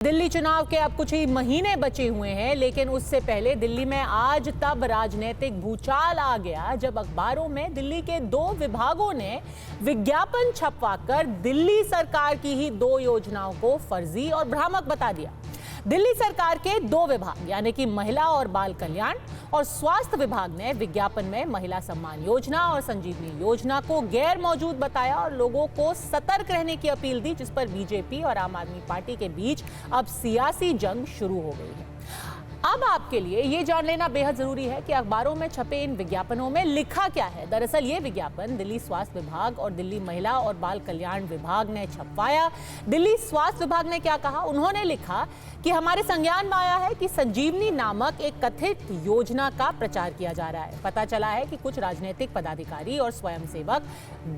दिल्ली चुनाव के अब कुछ ही महीने बचे हुए हैं, लेकिन उससे पहले दिल्ली में आज तब राजनीतिक भूचाल आ गया जब अखबारों में दिल्ली के 2 विभागों ने विज्ञापन छपवाकर दिल्ली सरकार की ही 2 योजनाओं को फर्जी और भ्रामक बता दिया। दिल्ली सरकार के 2 विभाग यानी कि महिला और बाल कल्याण और स्वास्थ्य विभाग ने विज्ञापन में महिला सम्मान योजना और संजीवनी योजना को गैर मौजूद बताया और लोगों को सतर्क रहने की अपील दी, जिस पर बीजेपी और आम आदमी पार्टी के बीच अब सियासी जंग शुरू हो गई है। अब आपके लिए ये जान लेना बेहद जरूरी है कि अखबारों में छपे इन विज्ञापनों में लिखा क्या है। दरअसल ये विज्ञापन दिल्ली स्वास्थ्य विभाग और दिल्ली महिला और बाल कल्याण विभाग ने छपवाया। दिल्ली स्वास्थ्य विभाग ने क्या कहा? उन्होंने लिखा कि हमारे संज्ञान में आया है कि संजीवनी नामक एक कथित योजना का प्रचार किया जा रहा है। पता चला है कि कुछ राजनीतिक पदाधिकारी और स्वयंसेवक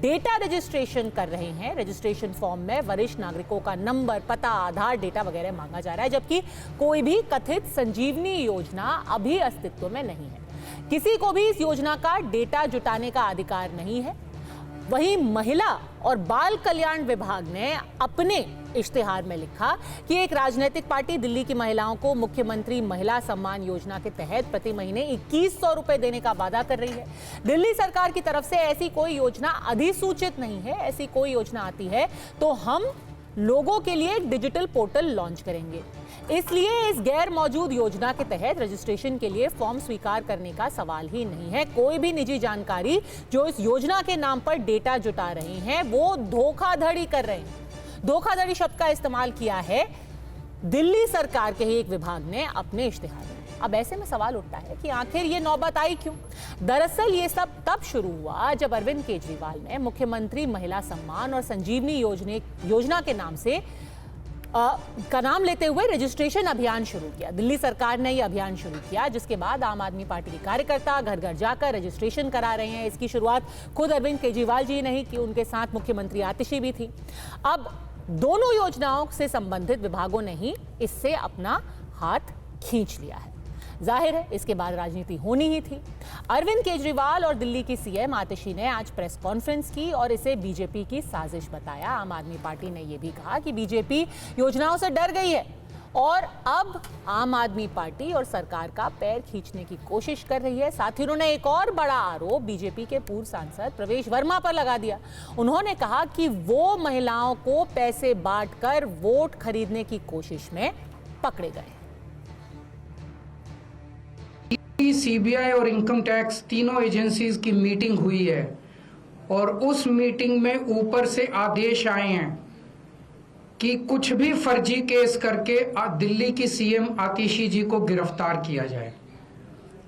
डेटा रजिस्ट्रेशन कर रहे हैं। रजिस्ट्रेशन फॉर्म में वरिष्ठ नागरिकों का नंबर, पता, आधार डेटा वगैरह मांगा जा रहा है, जबकि कोई भी कथित संजीवनी योजना अभी अस्तित्व में नहीं है। किसी को भी इस योजना का डेटा जुटाने का अधिकार नहीं है। वहीं महिला और बाल कल्याण विभाग ने अपने इश्तिहार में लिखा कि एक राजनीतिक पार्टी दिल्ली की महिलाओं को मुख्यमंत्री महिला सम्मान योजना के तहत प्रति महीने 2100 रुपए देने का वादा कर रही है। दिल्ली सरकार की तरफ से ऐसी कोई योजना अधिसूचित नहीं है। ऐसी कोई योजना आती है तो हम लोगों के लिए एक डिजिटल पोर्टल लॉन्च करेंगे। इसलिए इस गैर मौजूद योजना के तहत रजिस्ट्रेशन के लिए फॉर्म स्वीकार करने का सवाल ही नहीं है। कोई भी निजी जानकारी जो इस योजना के नाम पर डेटा जुटा रहे हैं वो धोखाधड़ी कर रहे हैं। धोखाधड़ी शब्द का इस्तेमाल किया है दिल्ली सरकार के ही एक विभाग ने अपने इश्तिहार में। अब ऐसे में सवाल उठता है कि आखिर ये नौबत आई क्यों? दरअसल ये सब तब शुरू हुआ जब अरविंद केजरीवाल ने मुख्यमंत्री महिला सम्मान और संजीवनी योजना के नाम से का नाम लेते हुए रजिस्ट्रेशन अभियान शुरू किया। दिल्ली सरकार ने यह अभियान शुरू किया, जिसके बाद आम आदमी पार्टी के कार्यकर्ता घर घर जाकर रजिस्ट्रेशन करा रहे हैं। इसकी शुरुआत खुद अरविंद केजरीवाल जी नहीं की, उनके साथ मुख्यमंत्री आतिशी भी थी। अब दोनों योजनाओं से संबंधित विभागों ने ही इससे अपना हाथ खींच लिया है। जाहिर है इसके बाद राजनीति होनी ही थी। अरविंद केजरीवाल और दिल्ली की सीएम आतिशी ने आज प्रेस कॉन्फ्रेंस की और इसे बीजेपी की साजिश बताया। आम आदमी पार्टी ने यह भी कहा कि बीजेपी योजनाओं से डर गई है और अब आम आदमी पार्टी और सरकार का पैर खींचने की कोशिश कर रही है। साथ ही उन्होंने एक और बड़ा आरोप बीजेपी के पूर्व सांसद प्रवेश वर्मा पर लगा दिया। उन्होंने कहा कि वो महिलाओं को पैसे बांटकर वोट खरीदने की कोशिश में पकड़े गए। सीबीआई और इनकम टैक्स तीनों एजेंसीज की मीटिंग हुई है और उस मीटिंग में ऊपर से आदेश आए हैं कि कुछ भी फर्जी केस करके दिल्ली की सीएम आतिशी जी को गिरफ्तार किया जाए।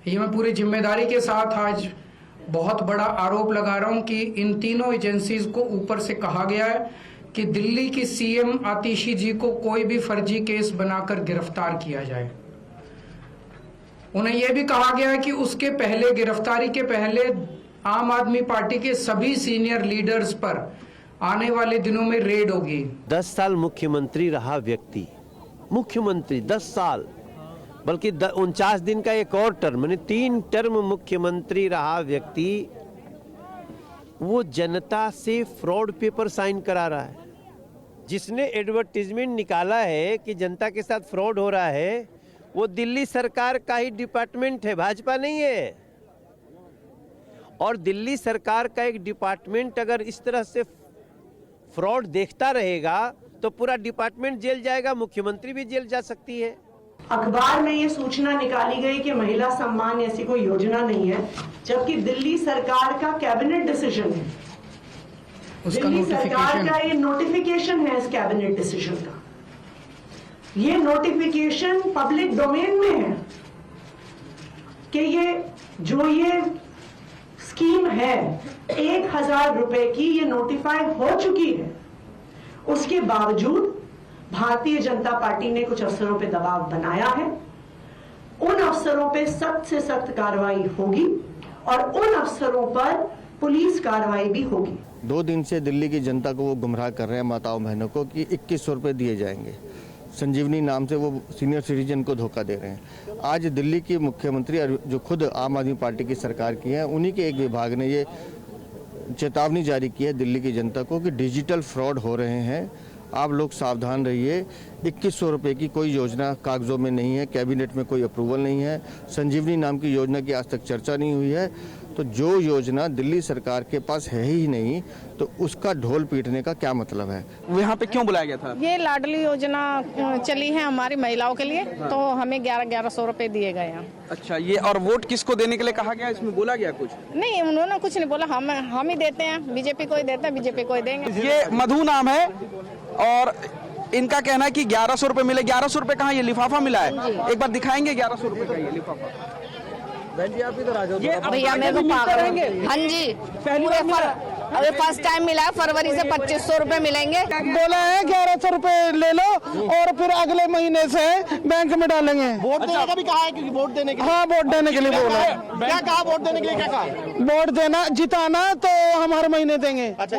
ये मैं पूरी जिम्मेदारी के साथ आज बहुत बड़ा आरोप लगा रहा हूं कि इन तीनों एजेंसीज को ऊपर से कहा गया है कि दिल्ली की सीएम आतिशी जी को कोई भी फर्जी केस बनाकर गिरफ्तार किया जाए। उन्हें यह भी कहा गया है कि उसके पहले, गिरफ्तारी के पहले, आम आदमी पार्टी के सभी सीनियर लीडर्स पर आने वाले दिनों में रेड होगी। 10 साल मुख्यमंत्री रहा व्यक्ति, मुख्यमंत्री 10 साल, बल्कि 49 दिन का एक और टर्म, यानी 3 टर्म मुख्यमंत्री रहा व्यक्ति, वो जनता से फ्रॉड पेपर साइन करा रहा है। जिसने एडवर्टीजमेंट निकाला है कि जनता के साथ फ्रॉड हो रहा है, वो दिल्ली सरकार का ही डिपार्टमेंट है, भाजपा नहीं है। और दिल्ली सरकार का एक डिपार्टमेंट अगर इस तरह से फ्रॉड देखता रहेगा तो पूरा डिपार्टमेंट जेल जाएगा, मुख्यमंत्री भी जेल जा सकती है। अखबार में ये सूचना निकाली गई कि महिला सम्मान ऐसी कोई योजना नहीं है, जबकि दिल्ली सरकार का कैबिनेट डिसीजन है। दिल्ली सरकार का ये नोटिफिकेशन है इस कैबिनेट डिसीजन का। ये नोटिफिकेशन पब्लिक डोमेन में है कि ये स्कीम है 1000 रुपए की, ये नोटिफाई हो चुकी है। उसके बावजूद भारतीय जनता पार्टी ने कुछ अफसरों पे दबाव बनाया है। उन अफसरों पे सख्त से सख्त कार्रवाई होगी और उन अफसरों पर पुलिस कार्रवाई भी होगी। 2 दिन से दिल्ली की जनता को वो गुमराह कर रहे हैं, माताओं बहनों को, कि 2100 रुपए दिए जाएंगे। संजीवनी नाम से वो सीनियर सिटीजन को धोखा दे रहे हैं। आज दिल्ली की मुख्यमंत्री जो खुद आम आदमी पार्टी की सरकार की है, उन्हीं के एक विभाग ने ये चेतावनी जारी की है दिल्ली की जनता को कि डिजिटल फ्रॉड हो रहे हैं आप लोग सावधान रहिए। 2100 रुपये की कोई योजना कागजों में नहीं है, कैबिनेट में कोई अप्रूवल नहीं है, संजीवनी नाम की योजना की आज तक चर्चा नहीं हुई है। तो जो योजना दिल्ली सरकार के पास है ही नहीं, तो उसका ढोल पीटने का क्या मतलब है? यहाँ पे क्यों बुलाया गया था? ये लाडली योजना चली है हमारी महिलाओं के लिए, तो हमें 1100 रुपए दिए गए हैं। अच्छा, ये और वोट किसको देने के लिए कहा गया, इसमें बोला गया कुछ? नहीं, उन्होंने कुछ नहीं बोला, हम ही देते हैं, बीजेपी को ही देते हैं, बीजेपी को ही देंगे। ये मधु नाम है और इनका कहना है कि 1100 रुपए मिले। 1100 रुपए कहाँ, ये लिफाफा मिला है? एक बार दिखाएंगे 1100 रुपए का ये लिफाफा। ये भैया मेरे को पागल, हाँ जी, अभी फर्स्ट टाइम मिला है, फरवरी से 2500 रुपए मिलेंगे। बोला है 1100 रुपए ले लो और फिर अगले महीने से बैंक में डालेंगे। वोट देने का भी कहा है, क्योंकि वोट देने के लिए। हाँ, वोट देने के लिए बोला है। क्या कहा? वोट देने के लिए क्या कहा? वोट देना, जिताना तो हम हर महीने देंगे। अच्छा,